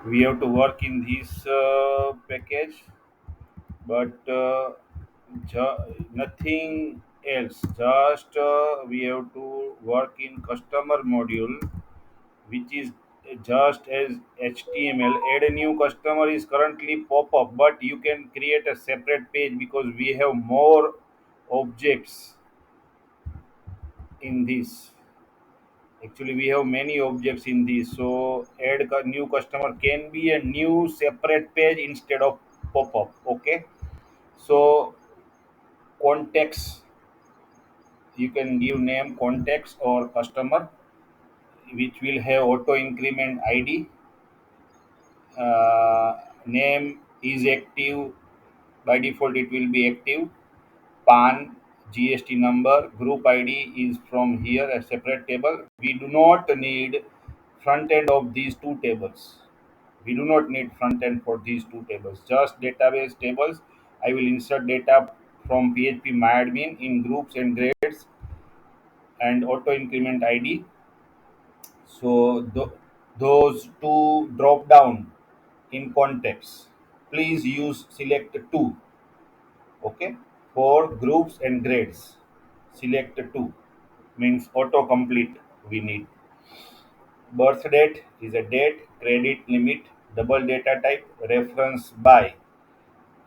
we have to work in this package, but nothing else. Just we have to work in customer module, which is just as HTML. Add a new customer is currently pop up, but you can create a separate page because we have more objects in this. Actually, we have many objects in this. So, add new customer can be a new separate page instead of pop up. Okay. So, context, you can give name context or customer, which will have auto increment ID. Name is active, by default it will be active. PAN, GST number, group ID is from here, a separate table. We do not need front end of these two tables. We do not need front end for these two tables, just database tables. I will insert data from PHP MyAdmin in groups and grades and auto increment ID. So those two drop down in context. Please use select two. Okay, for groups and grades. Select two means autocomplete. We need birth date is a date, credit limit, double data type, reference by.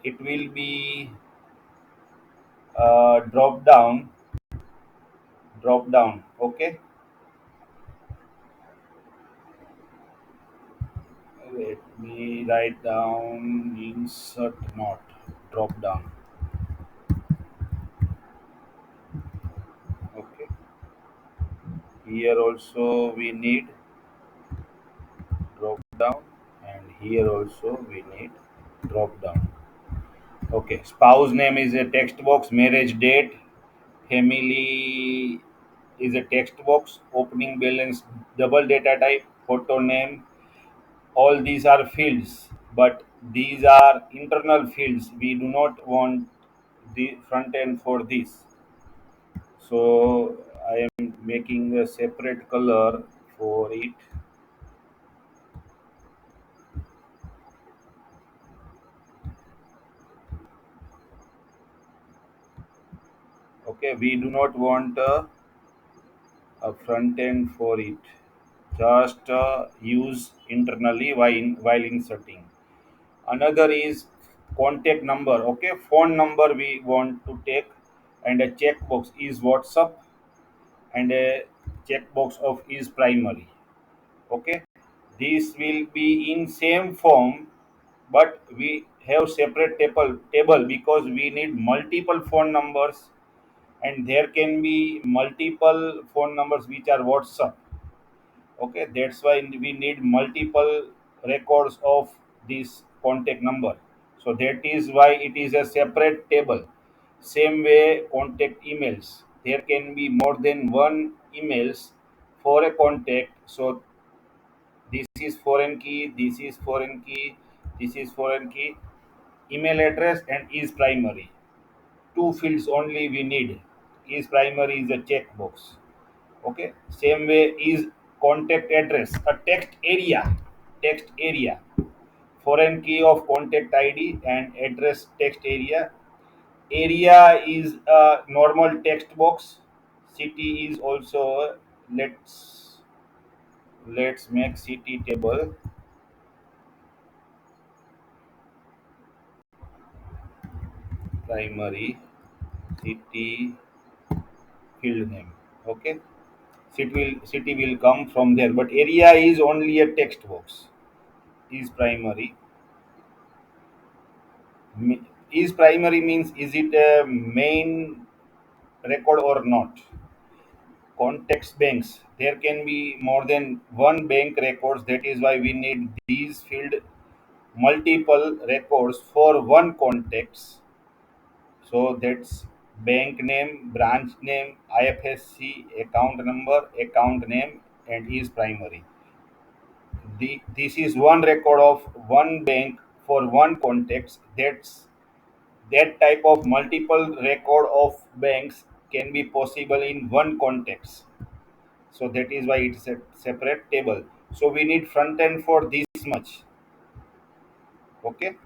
It will be drop down. Okay, let me write down insert not drop down. Okay, here also we need drop down, and here also we need drop down. Okay, spouse name is a text box, marriage date, family is a text box, opening balance, double data type, photo name. All these are fields, but these are internal fields. We do not want the front end for this. So I am making a separate color for it. Okay, we do not want a front end for it. Just use internally while inserting. Another is contact number. Okay, phone number we want to take, and a checkbox is WhatsApp, and a checkbox of is primary. Okay, this will be in same form, but we have separate table because we need multiple phone numbers, and there can be multiple phone numbers which are WhatsApp. Okay, that's why we need multiple records of this contact number. So that is why it is a separate table. Same way contact emails, there can be more than one emails for a contact. So this is foreign key, this is foreign key, this is foreign key. Email address and is primary, two fields only we need. Is primary is a checkbox. Okay, same way is contact address, a text area, foreign key of contact ID and address text area is a normal text box. City is also let's make city table. Primary city field name. Okay, city will come from there, but area is only a text box. Is primary. Is primary means is it a main record or not? Context banks, there can be more than one bank records. That is why we need these field multiple records for one context. So that's bank name, branch name, IFSC, account number, account name, and is primary. This is one record of one bank for one context. That type of multiple record of banks can be possible in one context. So that is why it's a separate table. So we need front end for this much. Okay.